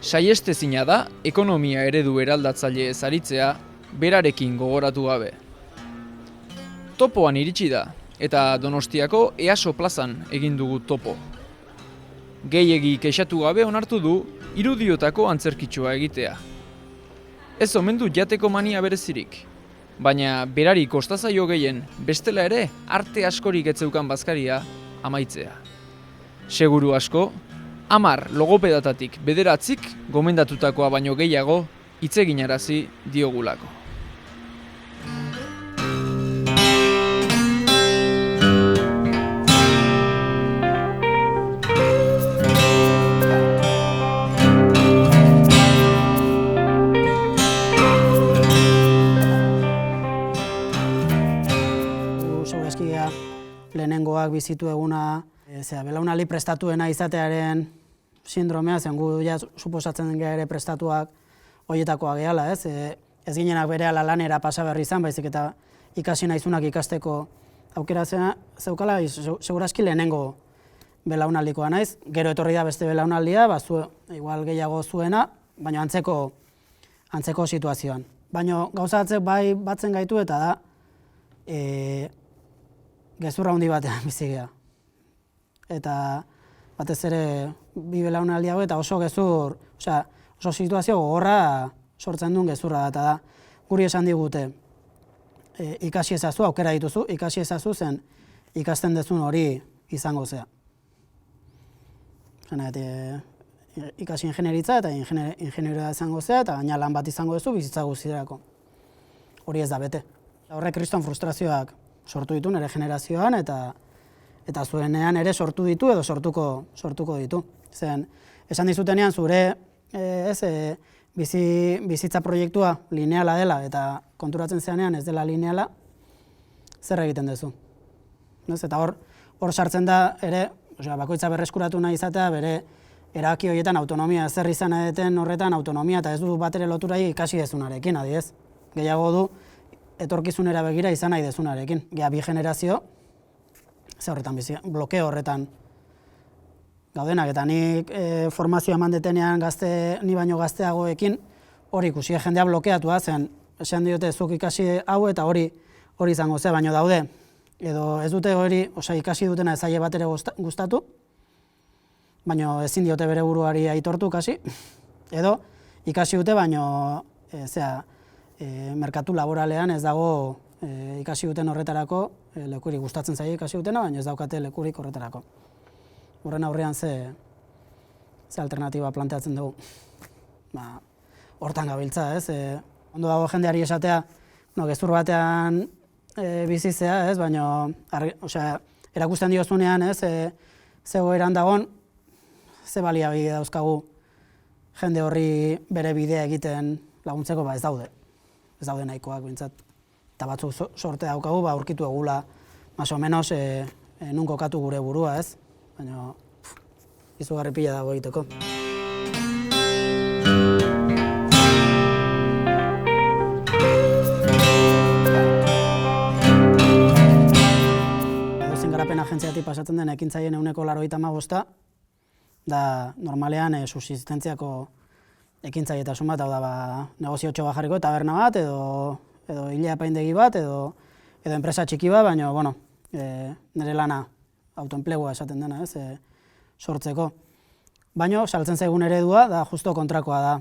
Saihestezina da ekonomia eredu eraldatzaile aritzea berarekin gogoratu gabe. Topoan iritsi da eta Donostiako EASO plazan egin dugu topo. Gehiegi kexatu gabe onartu du irudiotako antzerkitxoa egitea. Ez omen du jateko mania berezirik, baina berari kostazaio gehien bestela ere arte askorik ez zeukan bazkaria amaitzea. Seguru asko, 10 logopedatatik 9 gomendatutakoa baino gehiago hitz eginarazi diogulako. Segurazkia lehenengoak bizitu eguna, belaunaldi prestatuena izatearen sindromea, zen gu suposatzen gara ere prestatuak horietakoa gehala, ez? Ez ginenak berehala lanera pasa berri izan, baizik eta ikasi nahizunak ikasteko aukera zeukala, segurazki lehenengo belaunaldikoa naiz. Gero etorri da beste belaunaldia, igual gehiago zuena, baina antzeko situazioan. Baina gauza bai batzen gaitu eta da gezurra handi batean bizi gea. Eta batez ere bi belaunaldi hau eta oso gezur, oso situazio gogorra sortzen duen gezurra da, eta da guri esan digute ikasi ezazu, aukera dituzu, ikasi ezazu zen ikasten dezun hori izango zea. Ikasi ingenieritza eta ingenieria izango zea eta gaina lan bat izango duzu bizitza guztiarako. Hori ez da bete. Horrek kriston frustrazioak sortu ditu nire generazioan eta zuenean ere sortu ditu edo sortuko ditu. Zen, esan dizutenean zure bizitza proiektua lineala dela eta konturatzen zeanean ez dela lineala, zer egiten duzu. Eta hor sartzen da ere, bakoitza berreskuratu nahi izatea, bere erabaki horietan autonomia, zer izan edeten horretan autonomia eta ez du batere loturai ikasi dezunarekin, adiez. Gehiago du etorkizunera begira izan nahi dezunarekin. Gea bi generazio, ze horretan bizi, blokeo horretan gaudenak, eta nik formazioa eman detenean ni baino gazteagoekin hori ikusi, jendea blokeatua zen, esan diote zuk ikasi hau eta hori izango zea, baino daude, edo ez dute hori, ikasi dutena ez zaie bat ere gustatu, baino ezin diote bere buruari aitortu kasi, edo ikasi dute baino merkatu laboralean ez dago ikasi duten horretarako lekurik gustatzen zaie ikasi dutena, baina ez daukate lekurik horretarako. Horren aurrean ze alternatiba planteatzen dugu. Hortan gabiltza, ez? Ondo dago jendeari esatea, gezur batean bizizea, ez? Baina erakusten diozunean, ez? Zego eran dagon, ze baliabide dauzkagu jende horri bere bidea egiten laguntzeko, ez daude. Ez daude nahikoak bintzat. Eta batzuk sorte daukagu, aurkitu egula, más o menos, nun kokatu gure burua, ez? Baina, izugarri pila dago egiteko. Edozein garapen agentziatik pasatzen den ekintzaien 95%, da normalean subsistentziako ekintzaietasun bat, hau da negoziotxo bajarriko taberna bat, edo hile apaindegi bat, edo enpresa txiki bat, baina, nire lana autoenplegua esaten dena, sortzeko. Baina, saltzen zaigun eredua, da justo kontrakoa da,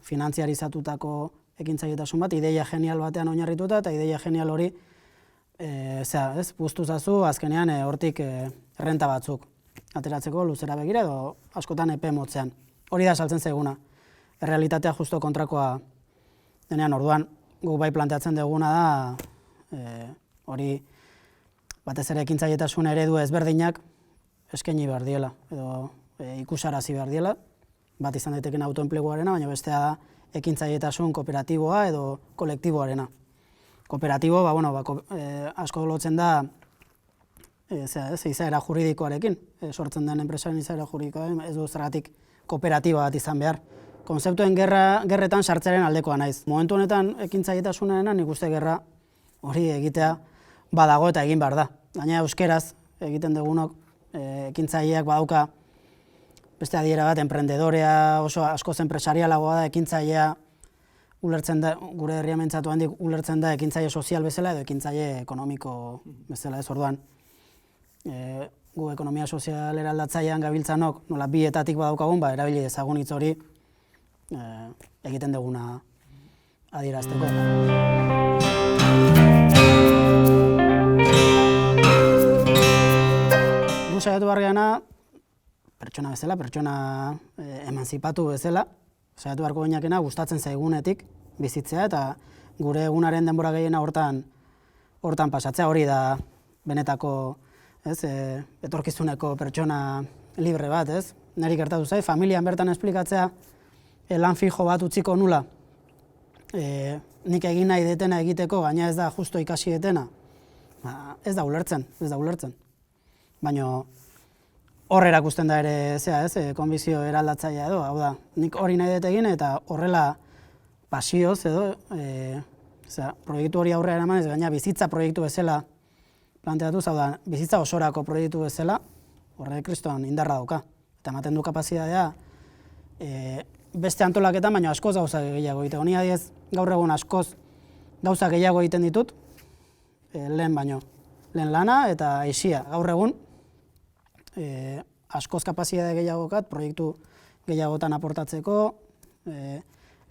finantziarizatutako ekintzaietasun bat, ideia genial batean oinarrituta, eta ideia genial hori, puztu zazu, azkenean hortik errenta batzuk ateratzeko luzera begira, edo askotan epe motzean. Hori da saltzen zaiguna. Errealitatea justo kontrakoa denean, orduan, gu bai planteatzen duguna da, hori batez ere ekintzaietasun eredu ezberdinak eskaini behar diela, edo ikusarazi behar diela, bat izan daiteken autoenpleguarena, baina bestea da ekintzaietasun kooperatiboa edo kolektiboarena. Kooperatibo, asko lotzen da izaera juridikoarekin, sortzen den enpresaren izaera juridikoa, ez du zergatik kooperatiba bat izan behar. Konzeptuen gerretan sartzearen aldekoa naiz. Momentu honetan ekintzaietasunarena nik uste gerra hori egitea badago eta egin behar da. Gaina euskeraz egiten dugunok ekintzaileak badauka beste adiera bat, emprendedorea oso askoz enpresarialagoa da, ekintzailea ulertzen da, gure herria mentzatu handik ulertzen da ekintzaile sozial bezala edo ekintzaile ekonomiko bezala, ez orduan. Gu ekonomia sozial eraldatzailean gabiltzanok, nola bietatik badaukagun, erabili dezagun hitz hori egiten duguna adierazteko. Gu saiatu bargeana, pertsona bezala, pertsona emanzipatu bezala, saiatu beharko gainakena gustatzen zaigunetik bizitzea eta gure egunaren denbora gehiena hortan pasatzea, hori da benetako, etorkizuneko pertsona libre bat, ez? Neri gertatu zait, familian bertan esplikatzea lan fijo bat utziko nula, nik egin nahi detena egiteko, gaina ez da justo ikasi detena, ez da ulertzen. Baina hor erakusten da ere, konbizio eraldatzailea edo, hau da, nik hori nahi dut egin eta horrela pasioz edo, proiektu hori aurrera eraman ez, gaina bizitza proiektu bezala planteatu, hau da, bizitza osorako proiektu bezala, horre kristoan indarra dauka. Eta ematen du kapazitatea beste antolaketan, baina askoz gauza gehiago egite. Honi adiez, gaur egun askoz gauza gehiago egiten ditut, lehen baino. Lehen lana eta aisia. Gaur egun, askoz kapazitatea gehiagokat, proiektu gehiagotan aportatzeko,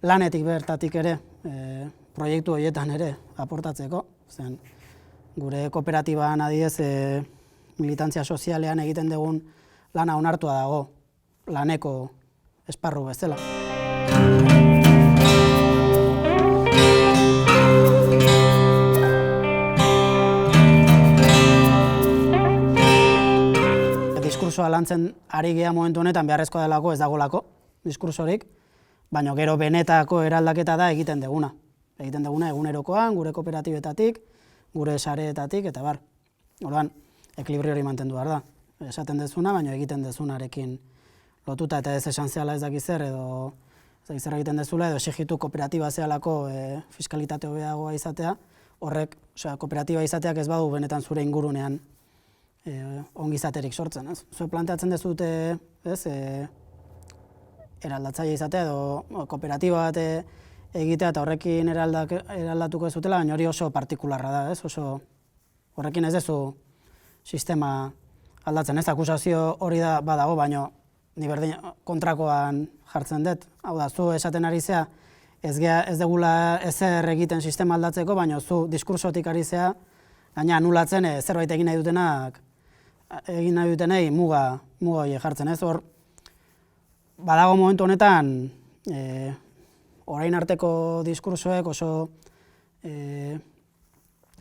lanetik bertatik ere, proiektu horietan ere aportatzeko. Zen, gure kooperatiban adiez, militantzia sozialean egiten dugun lana onartua dago, laneko esparru bezala. Diskursoa lantzen ari gea momentu honetan beharrezkoa delako ez dagolako diskursorik, baina gero benetako eraldaketa da egiten duguna. Egiten duguna egunerokoan, gure kooperatibetatik, gure sareetatik, eta bar. Orduan, ekilibrio hori mantendu behar da. Esaten dezuna, baina egiten dezunarekin lotuta eta ez esan zehala ez dakiz zer, edo ez dakiz zer egiten dezula, edo exigitu kooperatiba zehalako fiskalitate hobeagoa izatea, horrek, kooperatiba izateak ez badu benetan zure ingurunean ongizaterik sortzen, ez? Zue planteatzen dezute, ez, eraldatzaile izatea edo kooperatiba bat egitea eta horrekin eraldatuko ez zutela, baina hori oso partikularra da, ez? Oso horrekin ez dezu sistema aldatzen, ez? Akusazio hori da badago, baina ni berdin kontrakoan jartzen dut. Hau da, zu esaten ari zea, ez degula ezer egiten sistema aldatzeko, baina zu diskursotik ari zea, gaina anulatzen zerbait egin nahi dutenei muga horiek jartzen, ez? Hor, badago momentu honetan, orain arteko diskursoek oso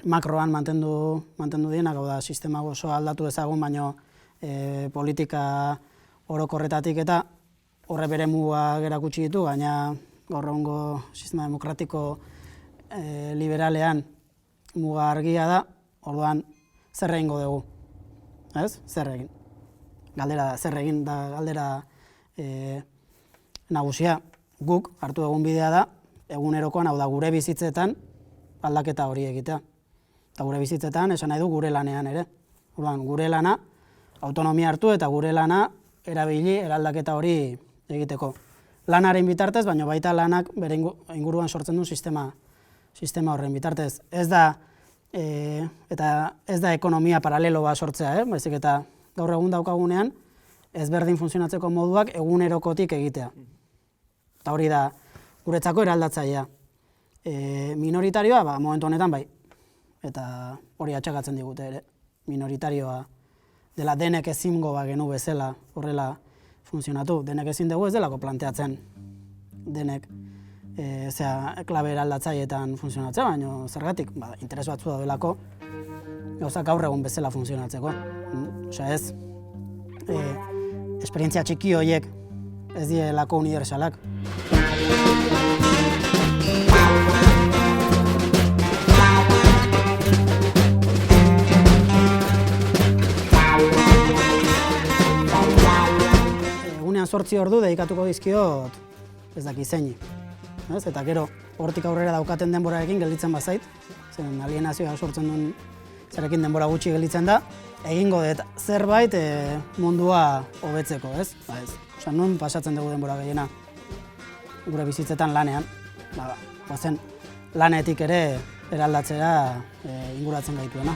makroan mantendu dienak, hau da, sistema oso aldatu ezagun, baina politika orokorretatik eta horre bere muga erakutsi ditu, baina gaur egungo sistema demokratiko liberalean muga argia da, orduan zer egingo dugu, ez? Zer egin. Galdera zer egin da galdera nagusia. Guk hartu egun bidea da, egunerokoan, hau da, gure bizitzetan aldaketa hori egitea. Eta gure bizitzetan, esan nahi du, gure lanean ere. Orduan, gure lana, autonomia hartu eta gure lana erabili eraldaketa hori egiteko. Lanaren bitartez, baina baita lanak bere inguruan sortzen du sistema horren bitartez. Ez da ekonomia paralelo bat sortzea, baizik eta gaur egun daukagunean, ezberdin funtzionatzeko moduak egunerokotik egitea. Eta hori da guretzako eraldatzailea. Minoritarioa, momentu honetan bai. Eta hori atxakatzen digute ere. Minoritarioa dela denek ezingo genu bezala horrela funtzionatu. Denek ezin dugu ez delako planteatzen denek klabe eraldatzaileetan funtzionatzea, baina zergatik, interes batzu daudelako gauzak gaur egun bezala funtzionatzeko. Osea ez, esperientzia txiki horiek ez dielako unibertsalak. Egunean 8 ordu dedikatuko dizkiot ez daki zeini. Eta gero, hortik aurrera daukaten denborarekin gelditzen bazait, zen alienazioa sortzen duen zerekin denbora gutxi gelditzen da, egingo dut zerbait mundua hobetzeko, ez? Osa, nun pasatzen dugu denbora gehiena gure bizitzetan lanean, bazen lanetik ere eraldatzera inguratzen gaituena.